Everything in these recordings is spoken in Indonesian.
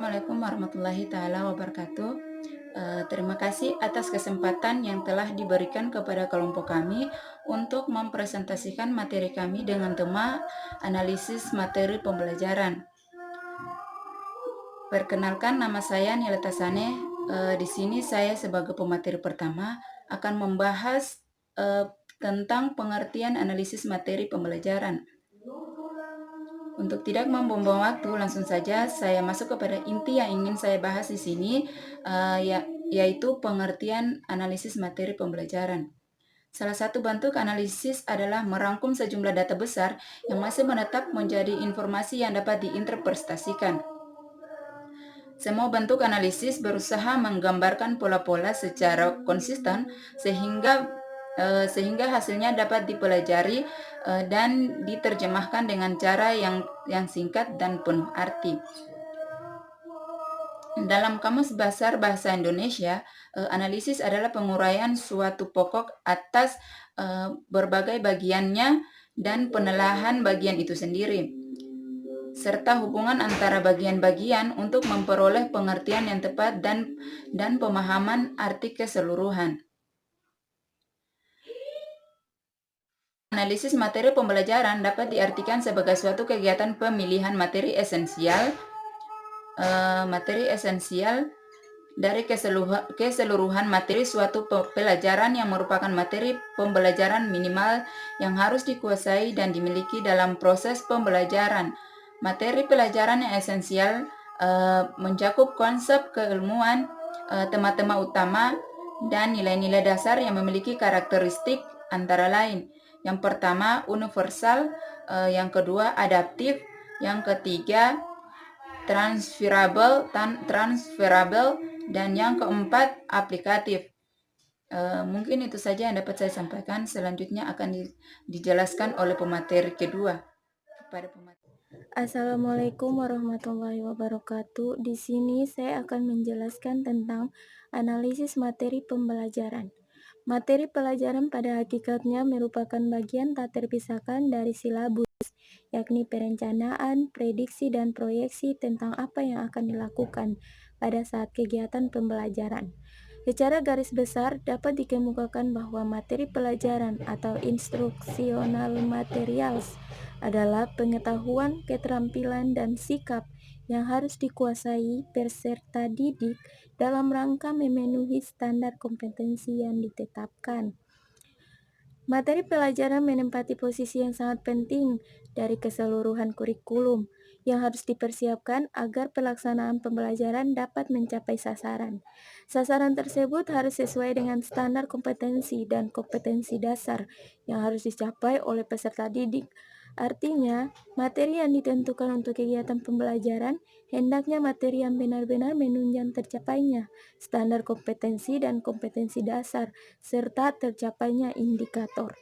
Assalamualaikum warahmatullahi taala wabarakatuh. Terima kasih atas kesempatan yang telah diberikan kepada kelompok kami untuk mempresentasikan materi kami dengan tema analisis materi pembelajaran. Perkenalkan, nama saya Nileta Sane. Di sini saya sebagai pemateri pertama akan membahas tentang pengertian analisis materi pembelajaran. Untuk tidak membuang waktu, langsung saja saya masuk kepada inti yang ingin saya bahas di sini, yaitu pengertian analisis materi pembelajaran. Salah satu bentuk analisis adalah merangkum sejumlah data besar yang masih menetap menjadi informasi yang dapat diinterpretasikan. Semua bentuk analisis berusaha menggambarkan pola-pola secara konsisten sehingga hasilnya dapat dipelajari dan diterjemahkan dengan cara yang singkat dan penuh arti. Dalam Kamus Besar Bahasa Indonesia, analisis adalah penguraian suatu pokok atas berbagai bagiannya dan penelahan bagian itu sendiri, serta hubungan antara bagian-bagian untuk memperoleh pengertian yang tepat dan pemahaman arti keseluruhan. Analisis materi pembelajaran dapat diartikan sebagai suatu kegiatan pemilihan materi esensial dari keseluruhan materi suatu pelajaran yang merupakan materi pembelajaran minimal yang harus dikuasai dan dimiliki dalam proses pembelajaran. Materi pelajaran yang esensial mencakup konsep keilmuan, tema-tema utama, dan nilai-nilai dasar yang memiliki karakteristik antara lain. Yang pertama, universal, yang kedua, adaptif, yang ketiga, transferable, dan yang keempat, aplikatif. Mungkin itu saja yang dapat saya sampaikan. Selanjutnya akan dijelaskan oleh pemateri kedua kepada pemateri. Assalamualaikum warahmatullahi wabarakatuh. Di sini saya akan menjelaskan tentang analisis materi pembelajaran. Materi pelajaran pada hakikatnya merupakan bagian tak terpisahkan dari silabus, yakni perencanaan, prediksi, dan proyeksi tentang apa yang akan dilakukan pada saat kegiatan pembelajaran. Secara garis besar dapat dikemukakan bahwa materi pelajaran atau instructional materials adalah pengetahuan, keterampilan, dan sikap yang harus dikuasai peserta didik dalam rangka memenuhi standar kompetensi yang ditetapkan. Materi pelajaran menempati posisi yang sangat penting dari keseluruhan kurikulum yang harus dipersiapkan agar pelaksanaan pembelajaran dapat mencapai sasaran. Sasaran tersebut harus sesuai dengan standar kompetensi dan kompetensi dasar yang harus dicapai oleh peserta didik. Artinya, materi yang ditentukan untuk kegiatan pembelajaran hendaknya materi yang benar-benar menunjang tercapainya standar kompetensi dan kompetensi dasar, serta tercapainya indikator.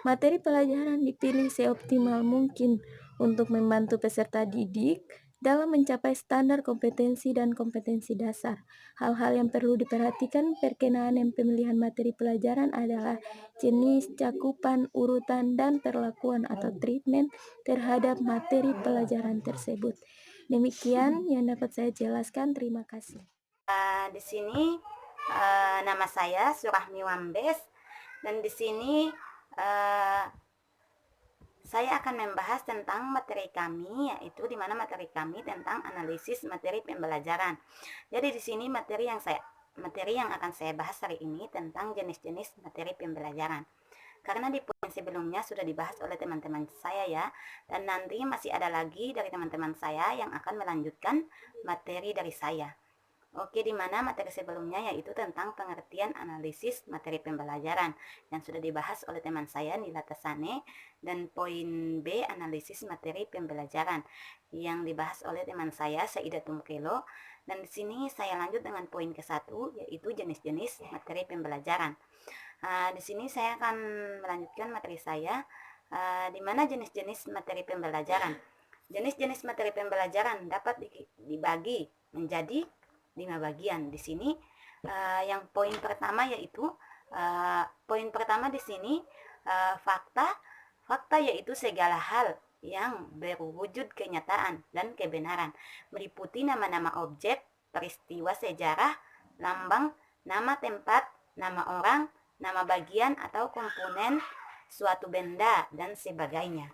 Materi pelajaran dipilih seoptimal mungkin untuk membantu peserta didik dalam mencapai standar kompetensi dan kompetensi dasar. Hal-hal yang perlu diperhatikan berkenaan dengan pemilihan materi pelajaran adalah jenis, cakupan, urutan, dan perlakuan atau treatment terhadap materi pelajaran tersebut. Demikian yang dapat saya jelaskan. Terima kasih. Di sini nama saya Surahmi Wambes, dan di sini saya akan membahas tentang materi kami, yaitu di mana materi kami tentang analisis materi pembelajaran. Jadi di sini materi yang akan saya bahas hari ini tentang jenis-jenis materi pembelajaran. Karena di poin sebelumnya sudah dibahas oleh teman-teman saya ya, dan nanti masih ada lagi dari teman-teman saya yang akan melanjutkan materi dari saya. Oke, di mana materi sebelumnya yaitu tentang pengertian analisis materi pembelajaran yang sudah dibahas oleh teman saya Nilata Sane, dan poin B analisis materi pembelajaran yang dibahas oleh teman saya Saida Tumkelo. Dan di sini saya lanjut dengan poin ke-1 yaitu jenis-jenis materi pembelajaran. Di sini saya akan melanjutkan materi saya di mana jenis-jenis materi pembelajaran. Jenis-jenis materi pembelajaran dapat dibagi menjadi 5 bagian. Di sini yang poin pertama yaitu poin pertama di sini fakta. Fakta yaitu segala hal yang berwujud kenyataan dan kebenaran, meliputi nama-nama objek, peristiwa sejarah, lambang, nama tempat, nama orang, nama bagian atau komponen suatu benda, dan sebagainya.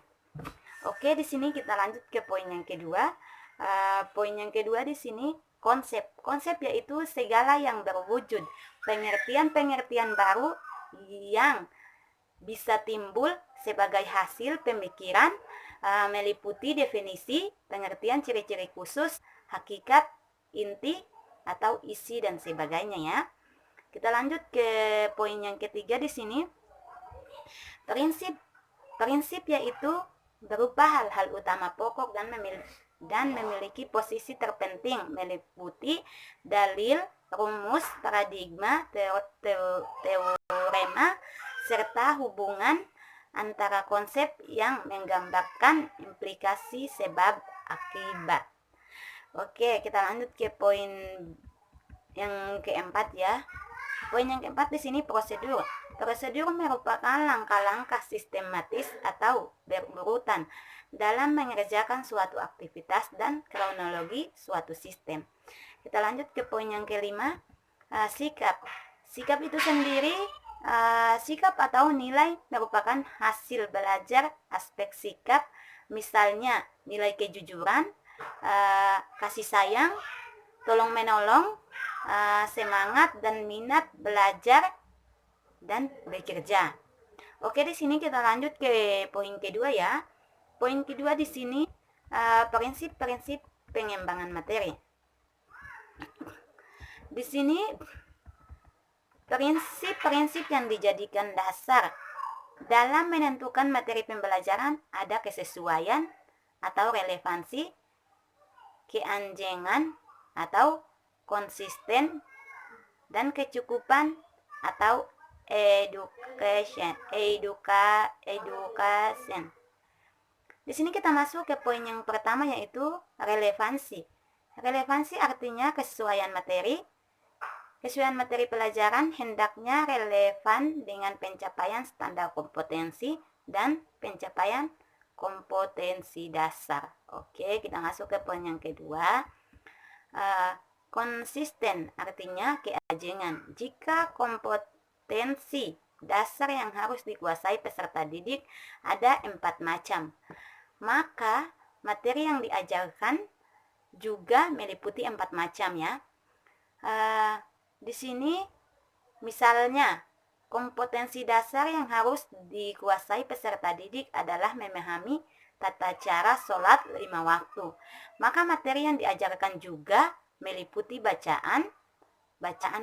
Oke, di sini kita lanjut ke poin yang kedua. Poin yang kedua di sini konsep. Konsep yaitu segala yang berwujud, pengertian-pengertian baru yang bisa timbul sebagai hasil pemikiran, meliputi definisi, pengertian, ciri-ciri khusus, hakikat, inti, atau isi, dan sebagainya ya. Kita lanjut ke poin yang ketiga di sini. Prinsip yaitu berupa hal-hal utama pokok dan memiliki posisi terpenting, meliputi dalil, rumus, paradigma, teorema, serta hubungan antara konsep yang menggambarkan implikasi sebab akibat. Oke, kita lanjut ke poin yang keempat ya. Poin yang keempat di sini prosedur. Prosedur merupakan langkah-langkah sistematis atau berurutan dalam mengerjakan suatu aktivitas dan kronologi suatu sistem. Kita lanjut ke poin yang kelima, sikap. Sikap itu sendiri, sikap atau nilai merupakan hasil belajar aspek sikap, misalnya nilai kejujuran, kasih sayang, tolong menolong, semangat dan minat belajar dan bekerja. Oke, di sini kita lanjut ke poin kedua ya. Poin kedua di sini prinsip-prinsip pengembangan materi. Di sini prinsip-prinsip yang dijadikan dasar dalam menentukan materi pembelajaran ada kesesuaian atau relevansi, keanjengan atau konsisten, dan kecukupan atau education. Di sini kita masuk ke poin yang pertama yaitu relevansi. Relevansi artinya kesesuaian materi. Kesesuaian materi pelajaran hendaknya relevan dengan pencapaian standar kompetensi dan pencapaian kompetensi dasar. Oke, kita masuk ke poin yang kedua. Konsisten artinya keajengan. Jika kompetensi dasar yang harus dikuasai peserta didik ada 4 macam, maka materi yang diajarkan juga meliputi 4 macam ya. Di sini misalnya kompetensi dasar yang harus dikuasai peserta didik adalah memahami tata cara sholat 5 waktu. Maka materi yang diajarkan juga meliputi bacaan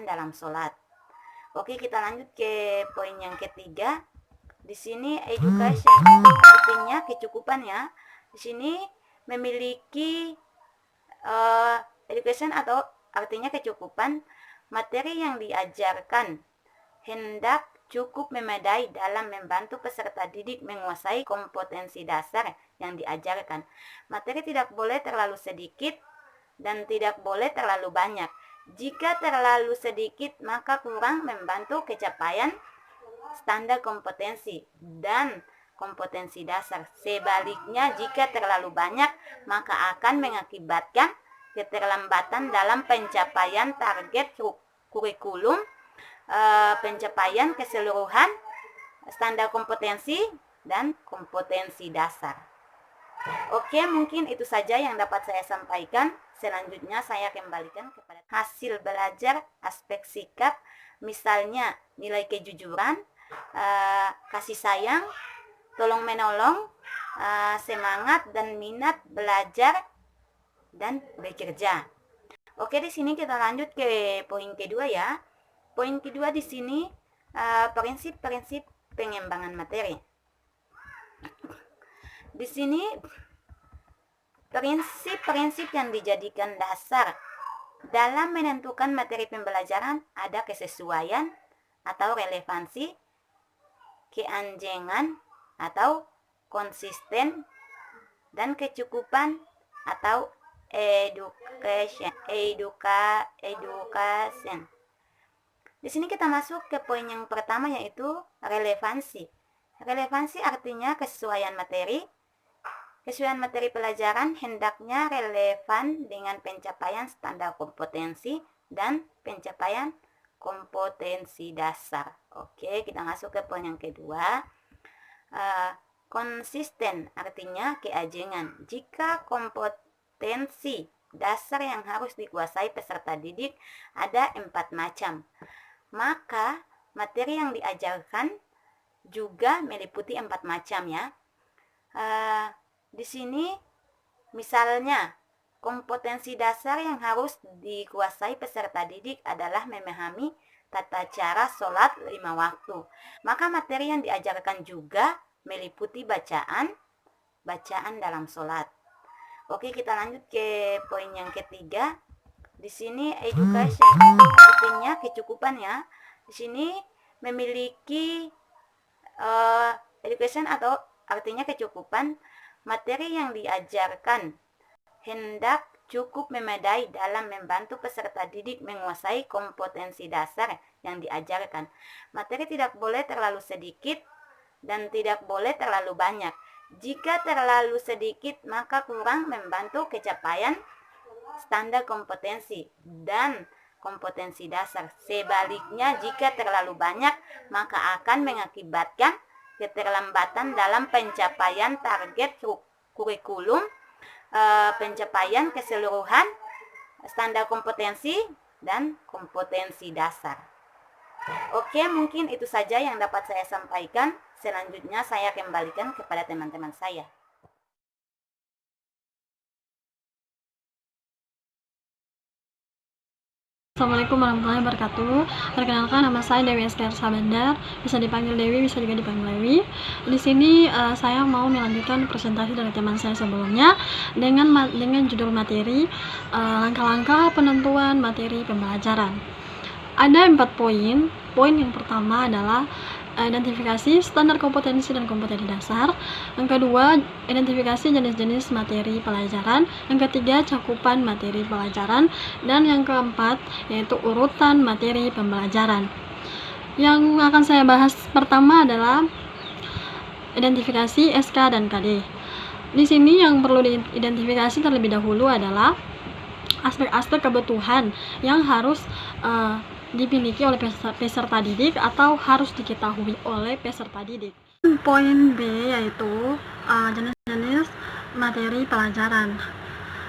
dalam sholat. Oke, kita lanjut ke poin yang ketiga. Di sini education artinya kecukupan ya. Di sini memiliki education atau artinya kecukupan. Materi yang diajarkan hendak cukup memadai dalam membantu peserta didik menguasai kompetensi dasar yang diajarkan. Materi tidak boleh terlalu sedikit dan tidak boleh terlalu banyak. Jika terlalu sedikit maka kurang membantu capaian standar kompetensi dan kompetensi dasar. Sebaliknya, jika terlalu banyak maka akan mengakibatkan keterlambatan dalam pencapaian target kurikulum, pencapaian keseluruhan standar kompetensi dan kompetensi dasar. Oke, mungkin itu saja yang dapat saya sampaikan. Selanjutnya saya kembalikan kepada hasil belajar aspek sikap, misalnya nilai kejujuran, kasih sayang, tolong menolong, semangat dan minat belajar dan bekerja. Oke, di sini kita lanjut ke poin kedua ya. Poin kedua di sini prinsip-prinsip pengembangan materi. Di sini prinsip-prinsip yang dijadikan dasar dalam menentukan materi pembelajaran ada kesesuaian atau relevansi, keanjengan atau konsisten, dan kecukupan atau education. Di sini kita masuk ke poin yang pertama yaitu relevansi. Relevansi artinya kesesuaian materi. Kesesuaian materi pelajaran hendaknya relevan dengan pencapaian standar kompetensi dan pencapaian kompetensi dasar. Oke, kita masuk ke poin yang kedua. Konsisten artinya keajengan. Jika kompetensi dasar yang harus dikuasai peserta didik ada 4 macam, maka materi yang diajarkan juga meliputi 4 macam ya. Di sini misalnya kompetensi dasar yang harus dikuasai peserta didik adalah memahami tata cara sholat 5 waktu. Maka materi yang diajarkan juga meliputi bacaan dalam sholat. Oke, kita lanjut ke poin yang ketiga. Di sini education artinya kecukupan ya. Di sini memiliki education atau artinya kecukupan. Materi yang diajarkan hendak cukup memadai dalam membantu peserta didik menguasai kompetensi dasar yang diajarkan. Materi tidak boleh terlalu sedikit dan tidak boleh terlalu banyak. Jika terlalu sedikit maka kurang membantu capaian standar kompetensi dan kompetensi dasar. Sebaliknya, jika terlalu banyak maka akan mengakibatkan keterlambatan dalam pencapaian target kurikulum, pencapaian keseluruhan standar kompetensi dan kompetensi dasar. Oke, mungkin itu saja yang dapat saya sampaikan. Selanjutnya saya kembalikan kepada teman-teman saya. Assalamualaikum warahmatullahi wabarakatuh. Perkenalkan, nama saya Dewi Ester Sabandar, bisa dipanggil Dewi, bisa juga dipanggil Lewi. Di sini saya mau melanjutkan presentasi dari teman saya sebelumnya dengan judul materi langkah-langkah penentuan materi pembelajaran. Ada 4 poin. Poin yang pertama adalah identifikasi standar kompetensi dan kompetensi dasar. Yang kedua, identifikasi jenis-jenis materi pelajaran. Yang ketiga, cakupan materi pelajaran. Dan yang keempat, yaitu urutan materi pembelajaran. Yang akan saya bahas pertama adalah identifikasi SK dan KD. Di sini yang perlu diidentifikasi terlebih dahulu adalah aspek-aspek kebutuhan yang harus dimiliki oleh peserta didik atau harus diketahui oleh peserta didik. Poin B yaitu jenis-jenis materi pelajaran.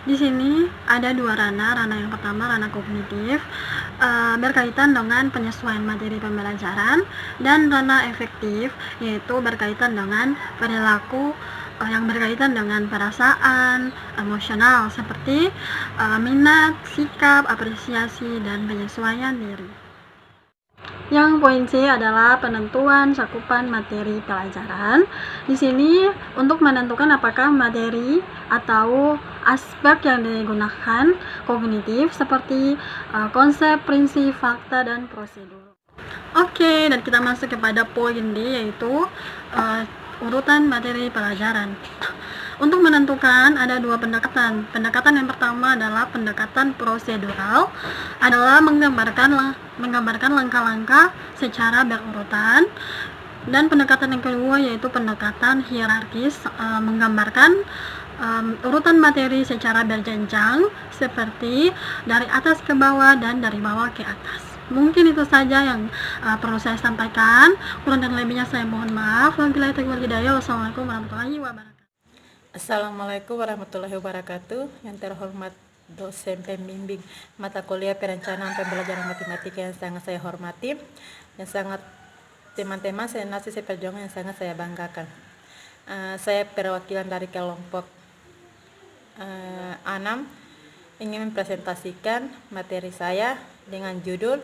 Di sini ada 2 ranah. Ranah yang pertama ranah kognitif, berkaitan dengan penyesuaian materi pembelajaran, dan ranah efektif yaitu berkaitan dengan perilaku yang berkaitan dengan perasaan, emosional seperti minat, sikap, apresiasi, dan penyesuaian diri. Yang poin C adalah penentuan cakupan materi pelajaran. Di sini untuk menentukan apakah materi atau aspek yang digunakan kognitif seperti konsep, prinsip, fakta, dan prosedur. Oke, dan kita masuk kepada poin D yaitu urutan materi pelajaran. Untuk menentukan ada 2 pendekatan. Pendekatan yang pertama adalah pendekatan prosedural, adalah menggambarkan langkah-langkah secara berurutan. Dan pendekatan yang kedua yaitu pendekatan hierarkis, menggambarkan urutan materi secara berjenjang seperti dari atas ke bawah dan dari bawah ke atas. Mungkin itu saja yang perlu saya sampaikan. Kurang dan lebihnya saya mohon maaf. Wabillahi taufiq wal hidayah. Wassalamualaikum warahmatullahi wabarakatuh. Assalamualaikum warahmatullahi wabarakatuh. Yang terhormat dosen pembimbing mata kuliah perencanaan pembelajaran matematika yang sangat saya hormati, yang sangat teman-teman senasib seperjuangan yang sangat saya banggakan. Saya perwakilan dari kelompok 6 ingin mempresentasikan materi saya dengan judul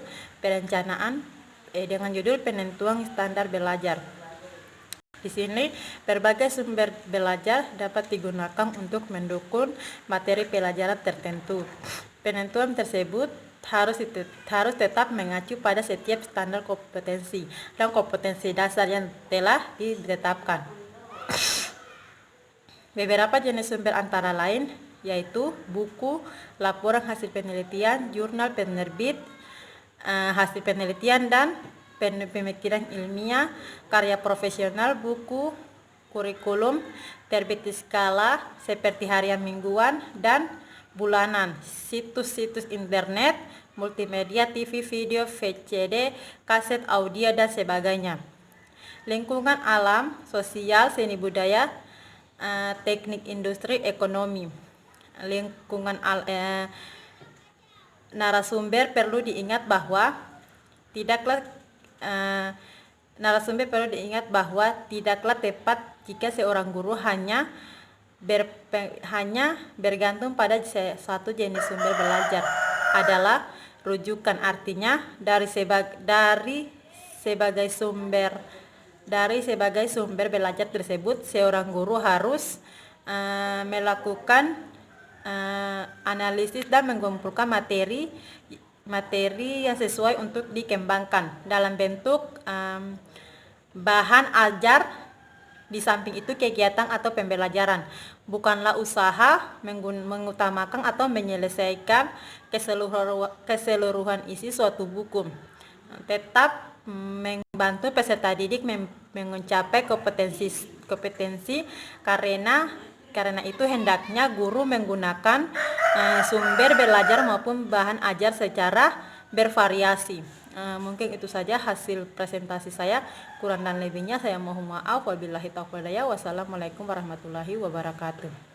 penentuan standar belajar. Di sini berbagai sumber belajar dapat digunakan untuk mendukung materi pelajaran tertentu. Penentuan tersebut harus tetap mengacu pada setiap standar kompetensi dan kompetensi dasar yang telah ditetapkan. Beberapa jenis sumber antara lain yaitu buku, laporan hasil penelitian, jurnal penerbit, hasil penelitian dan pemikiran ilmiah, karya profesional, buku kurikulum, terbit di skala seperti harian, mingguan, dan bulanan, situs-situs internet, multimedia, TV, video, VCD, kaset audio, dan sebagainya. Lingkungan alam, sosial, seni budaya, teknik industri, ekonomi. Narasumber perlu diingat bahwa tidaklah tepat jika seorang guru hanya bergantung pada satu jenis sumber belajar adalah rujukan. Artinya dari sebagai sumber belajar tersebut, seorang guru harus melakukan analisis dan mengumpulkan materi yang sesuai untuk dikembangkan dalam bentuk bahan ajar. Di samping itu, kegiatan atau pembelajaran bukanlah usaha mengutamakan atau menyelesaikan keseluruhan isi suatu buku. Tetap membantu peserta didik mencapai kompetensi karena itu hendaknya guru menggunakan sumber belajar maupun bahan ajar secara bervariasi. Mungkin itu saja hasil presentasi saya. Kurang dan lebihnya saya mohon maaf. Wabillahi taufiq wal hidayah. Wassalamualaikum warahmatullahi wabarakatuh.